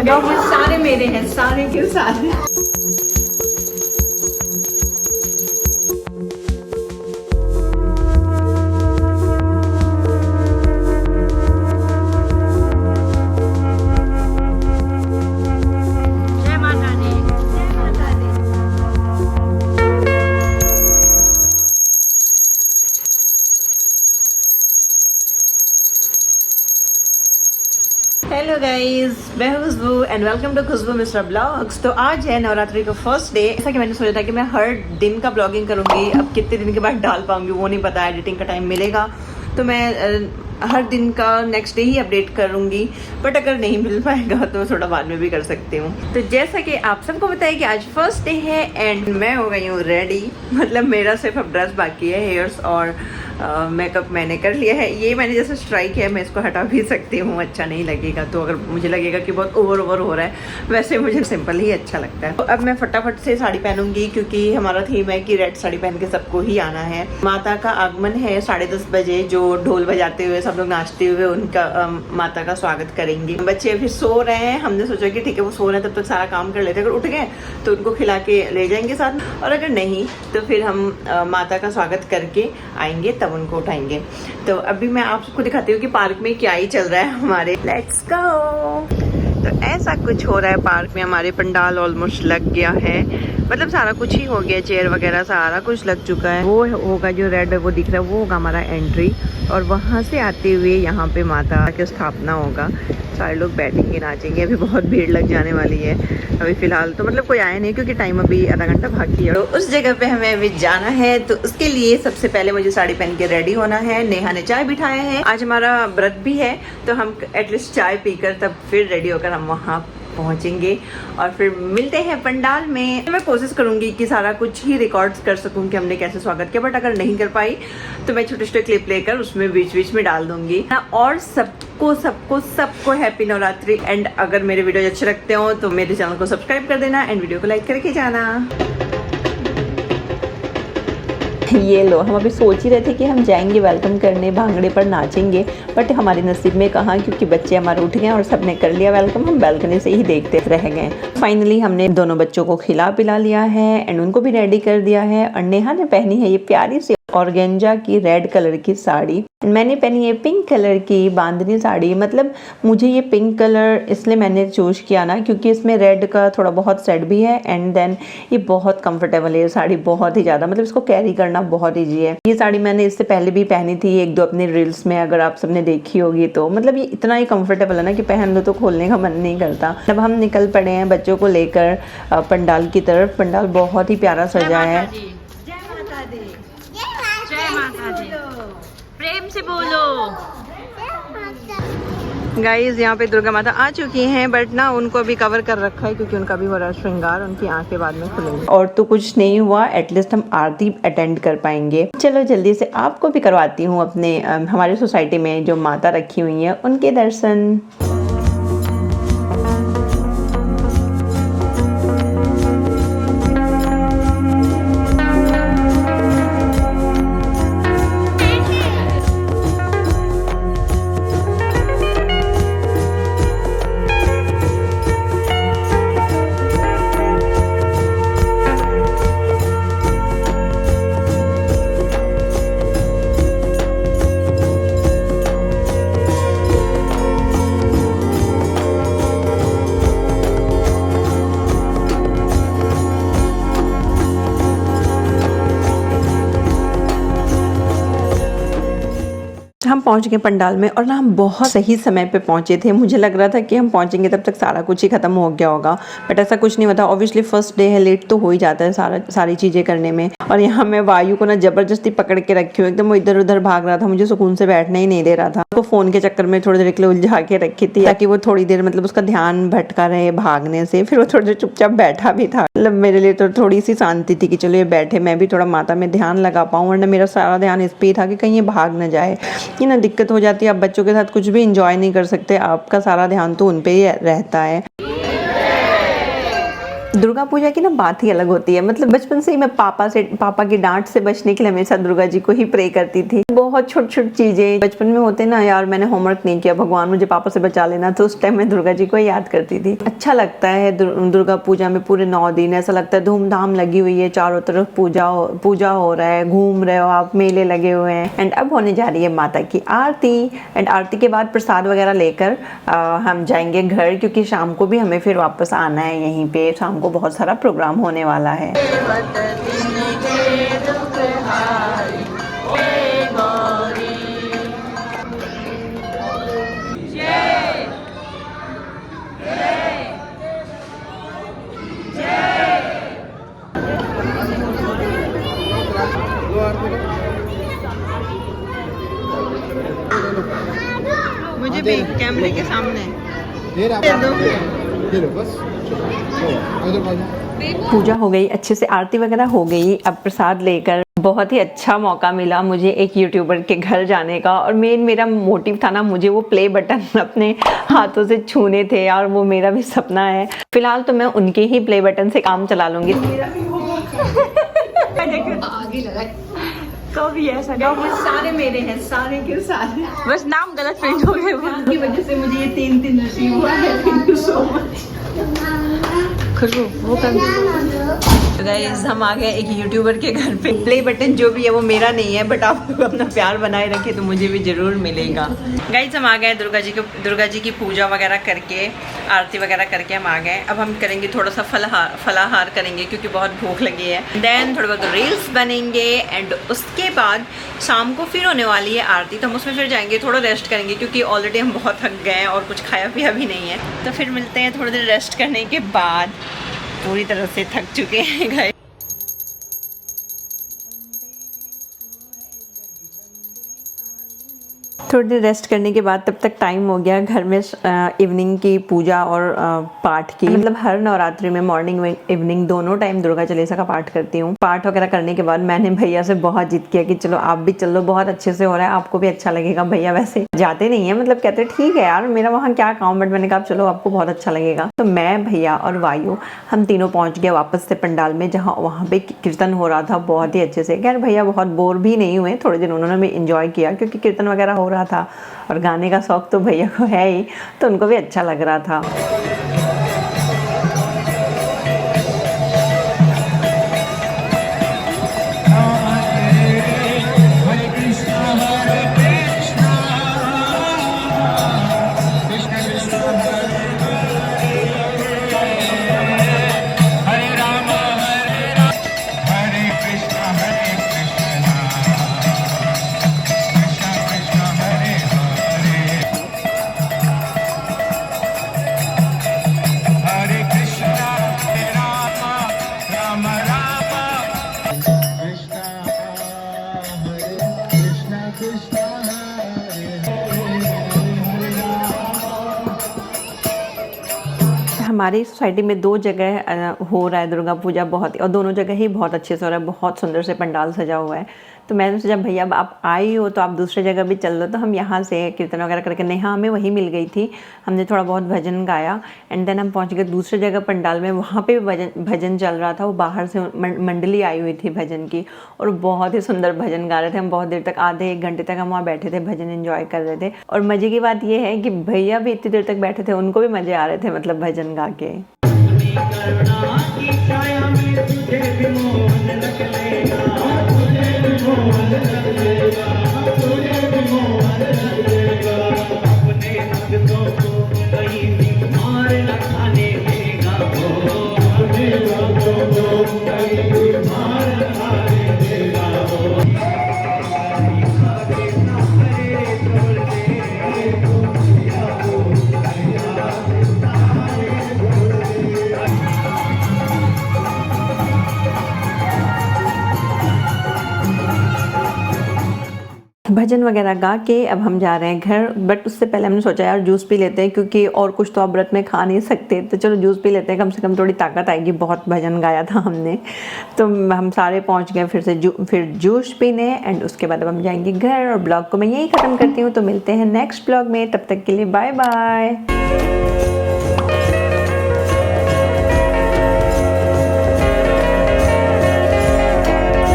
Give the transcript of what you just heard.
ये सारे मेरे हैं, सारे के सारे। हेलो गाइस, मैं हूँ Khushboo and welcome to Khushboo Mishra blogs. तो आज है नवरात्रि का फर्स्ट डे। ऐसा कि मैंने सोचा था कि मैं हर दिन का ब्लॉगिंग करूँगी। अब कितने दिन के बाद डाल पाऊंगी वो नहीं पता, एडिटिंग का टाइम मिलेगा तो मैं हर दिन का नेक्स्ट डे ही अपडेट करूँगी। बट अगर नहीं मिल पाएगा तो थोड़ा बाद में भी कर सकती हूँ। तो जैसा कि आप सबको पता है कि आज फर्स्ट डे है एंड मैं हो गई हूँ रेडी। मतलब मेरा सिर्फ अब ड्रेस बाकी है, हेयर्स और मेकअप मैंने कर लिया है। ये मैंने जैसे स्ट्राइक है, मैं इसको हटा भी सकती हूँ, अच्छा नहीं लगेगा। तो अगर मुझे लगेगा कि बहुत ओवर हो रहा है, वैसे मुझे सिंपल ही अच्छा लगता है। तो अब मैं फटाफट से साड़ी पहनूंगी क्योंकि हमारा थीम है कि रेड साड़ी पहन के सबको ही आना है। माता का आगमन है 10:30 बजे, जो ढोल बजाते हुए सब लोग नाचते हुए उनका माता का स्वागत करेंगे। बच्चे अभी सो रहे हैं, हमने सोचा कि ठीक है वो सो रहे हैं तब तक सारा काम कर लेते हैं। अगर उठ गए तो उनको खिला के ले जाएंगे साथ में, और अगर नहीं तो फिर हम माता का स्वागत करके आएंगे तब उनको उठाएंगे। तो अभी मैं आप सबको दिखाती हूँ कि पार्क में क्या ही चल रहा है हमारे। Let's go. तो ऐसा कुछ हो रहा है पार्क में। हमारे पंडाल ऑलमोस्ट लग गया है, मतलब सारा कुछ ही हो गया, चेयर वगैरह सारा कुछ लग चुका है। वो होगा जो रेड है वो दिख रहा है, वो होगा हमारा एंट्री, और वहाँ से आते हुए यहाँ पे माता की स्थापना होगा। सारे लोग बैठेंगे, नाचेंगे। अभी बहुत भीड़ लग जाने वाली है। अभी फिलहाल तो मतलब कोई आया नहीं क्योंकि टाइम अभी आधा घंटा बाकी है। तो उस जगह पे हमें अभी जाना है, तो उसके लिए सबसे पहले मुझे साड़ी पहन के रेडी होना है। नेहा ने चाय बिठाया है, आज हमारा व्रत भी है, तो हम एटलीस्ट चाय पीकर तब फिर रेडी होकर हम वहाँ पहुंचेंगे और फिर मिलते हैं पंडाल में। मैं कोशिश करूंगी कि सारा कुछ ही रिकॉर्ड्स कर सकूं कि हमने कैसे स्वागत किया, बट अगर नहीं कर पाई तो मैं छोटे छोटे क्लिप लेकर उसमें बीच बीच में डाल दूंगी। और सबको सबको सबको हैप्पी नवरात्रि। एंड अगर मेरे वीडियो अच्छे लगते हो तो मेरे चैनल को सब्सक्राइब कर देना एंड वीडियो को लाइक करके जाना। ये लो, हम अभी सोच ही रहे थे कि हम जाएंगे वेलकम करने, भांगड़े पर नाचेंगे, बट हमारे नसीब में कहाँ, क्योंकि बच्चे हमारे उठ गए और सबने कर लिया वेलकम, हम बैल्कनी से ही देखते रह गए। फाइनली हमने दोनों बच्चों को खिला पिला लिया है एंड उनको भी रेडी कर दिया है। और नेहा ने पहनी है ये प्यारी सी ऑर्गेंजा की रेड कलर की साड़ी, मैंने पहनी है पिंक कलर की बांधनी साड़ी। मतलब मुझे ये पिंक कलर इसलिए मैंने चूज किया ना क्योंकि इसमें रेड का थोड़ा बहुत सेट भी है एंड देन ये बहुत कंफर्टेबल है। ये साड़ी बहुत ही ज़्यादा, मतलब इसको कैरी करना बहुत ईजी है। ये साड़ी मैंने इससे पहले भी पहनी थी एक दो अपने रील्स में, अगर आप सबने देखी होगी तो। मतलब ये इतना ही कंफर्टेबल है ना कि पहन लो तो खोलने का मन नहीं करता। अब हम निकल पड़े हैं बच्चों को लेकर पंडाल की तरफ। पंडाल बहुत ही प्यारा सजा है। प्रेम से बोलो। गाइस यहाँ पे दुर्गा माता आ चुकी हैं, बट ना उनको अभी कवर कर रखा है क्योंकि उनका भी हो रहा है श्रृंगार, उनकी आंखें बाद में खुलेंगी। और तो कुछ नहीं हुआ, एटलीस्ट हम आरती अटेंड कर पाएंगे। चलो जल्दी से आपको भी करवाती हूँ अपने हमारे सोसाइटी में जो माता रखी हुई है उनके दर्शन। हम पहुंच गए पंडाल में और ना हम बहुत सही समय पे पहुंचे थे। मुझे लग रहा था कि हम पहुंचेंगे तब तक सारा कुछ ही खत्म हो गया होगा, बट ऐसा कुछ नहीं होता। ऑब्वियसली फर्स्ट डे है, लेट तो हो ही जाता है सारी चीज़ें करने में। और यहाँ मैं वायु को ना जबरदस्ती पकड़ के रखी हूँ, एकदम वो इधर उधर भाग रहा था, मुझे सुकून से बैठने ही नहीं दे रहा था। उसको फ़ोन के चक्कर में थोड़ी देर के लिए उलझा के रखी थी ताकि वो थोड़ी देर मतलब उसका ध्यान भटका रहे भागने से। फिर वो थोड़ी देर चुपचाप बैठा भी था। मतलब मेरे लिए तो थोड़ी सी शांति थी कि चलो ये बैठे, मैं भी थोड़ा माता में ध्यान लगा पाऊँ, वरना मेरा सारा ध्यान इस पर ही था कि कहीं ये भाग न जाए। ये ना दिक्कत हो जाती है, आप बच्चों के साथ कुछ भी इंजॉय नहीं कर सकते, आपका सारा ध्यान तो उन पे ही रहता है। दुर्गा पूजा की ना बात ही अलग होती है। मतलब बचपन से ही मैं पापा की डांट से बचने के लिए हमेशा दुर्गा जी को ही प्रे करती थी। बहुत छोटी छोटी चीजें बचपन में होते ना, यार मैंने होमवर्क नहीं किया, भगवान मुझे पापा से बचा लेना, तो उस टाइम मैं दुर्गा जी को याद करती थी। अच्छा लगता है दुर्गा पूजा में पूरे 9 दिन ऐसा लगता है धूमधाम लगी हुई है, चारों तरफ पूजा हो रहा है, घूम रहे हो आप, मेले लगे हुए हैं। एंड अब होने जा रही है माता की आरती। एंड आरती के बाद प्रसाद वगैरह लेकर हम जाएंगे घर, क्योंकि शाम को भी हमें फिर वापस आना है। यहीं पे शाम को बहुत सारा प्रोग्राम होने वाला है। मुझे भी कैमरे के सामने पूजा हो गई, अच्छे से आरती वगैरह हो गई। अब प्रसाद लेकर बहुत ही अच्छा मौका मिला मुझे एक यूट्यूबर के घर जाने का। और मेरा मोटिव था ना, मुझे वो प्ले बटन अपने हाथों से छूने थे, और वो मेरा भी सपना है। फिलहाल तो मैं उनके ही प्ले बटन से काम चला लूंगी। कभी ऐसा नहीं, सारे मेरे हैं, सारे के सारे, बस नाम गलत प्रिंट हो गए, उनकी वजह से मुझे ये 3 नसीब हुआ है। Thank you so much. Khushboo वो तो गाइस हम आ गए एक यूट्यूबर के घर पे। प्ले बटन जो भी है वो मेरा नहीं है, बट आप लोग अपना प्यार बनाए रखे तो मुझे भी जरूर मिलेगा। गाइस हम आ गए दुर्गा जी की पूजा वगैरह करके, आरती वगैरह करके हम आ गए। अब हम करेंगे थोड़ा सा फलाहार करेंगे, क्योंकि बहुत भूख लगी है। देन थोड़े बहुत रील्स बनेंगे, एंड उसके बाद शाम को फिर होने वाली है आरती, तो हम उसमें फिर जाएंगे, थोड़ा रेस्ट करेंगे, क्योंकि ऑलरेडी हम बहुत थक गए हैं और कुछ खाया पिया भी नहीं है। तो फिर मिलते हैं थोड़ी देर रेस्ट करने के बाद। पूरी तरह से थक चुके हैं गाइस। थोड़ी देर रेस्ट करने के बाद तब तक टाइम हो गया घर में इवनिंग की पूजा और पाठ की। मतलब हर नवरात्रि में मॉर्निंग इवनिंग दोनों टाइम दुर्गा चालीसा का पाठ करती हूँ। पाठ वगैरह करने के बाद मैंने भैया से बहुत जिद किया कि चलो आप भी चलो, बहुत अच्छे से हो रहा है, आपको भी अच्छा लगेगा। भैया वैसे जाते नहीं है, मतलब कहते ठीक है यार मेरा वहाँ क्या काम, बट मैंने कहा चलो आपको बहुत अच्छा लगेगा। तो मैं, भैया और वायु हम तीनों पहुँच गए वापस से पंडाल में, जहाँ वहाँ पे कीर्तन हो रहा था बहुत ही अच्छे से। खैर भैया बहुत बोर भी नहीं हुए, थोड़े दिन उन्होंने भी इंजॉय किया, क्योंकि कीर्तन वगैरह हो रहा था और गाने का शौक तो भैया को है ही, तो उनको भी अच्छा लग रहा था। हमारी सोसाइटी में 2 जगह हो रहा है दुर्गा पूजा, बहुत, और दोनों जगह ही बहुत अच्छे से हो रहा है, बहुत सुंदर से पंडाल सजा हुआ है। तो मैंने सोचा भैया अब आप आई हो तो आप दूसरे जगह भी चल लो। तो हम यहाँ से कीर्तन वगैरह करके, नेहा हमें वहीं मिल गई थी, हमने थोड़ा बहुत भजन गाया, एंड देन हम पहुँच गए दूसरे जगह पंडाल में। वहाँ पे भजन चल रहा था, वो बाहर से मंडली आई हुई थी भजन की, और बहुत ही सुंदर भजन गा रहे थे। हम बहुत देर तक, आधे 1 घंटे तक हम वहाँ बैठे थे, भजन एंजॉय कर रहे थे। और मज़े की बात ये है कि भैया भी इतनी देर तक बैठे थे, उनको भी मज़े आ रहे थे, मतलब भजन गा के। भजन वगैरह गा के अब हम जा रहे हैं घर। बट उससे पहले हमने सोचा यार जूस पी लेते हैं, क्योंकि और कुछ तो आप व्रत में खा नहीं सकते, तो चलो जूस पी लेते हैं, कम से कम थोड़ी ताकत आएगी। बहुत भजन गाया था हमने, तो हम सारे पहुंच गए फिर जूस पीने, एंड उसके बाद अब हम जाएंगे घर। और ब्लॉग को मैं यही ख़त्म करती हूँ, तो मिलते हैं नेक्स्ट ब्लॉग में, तब तक के लिए बाय बाय।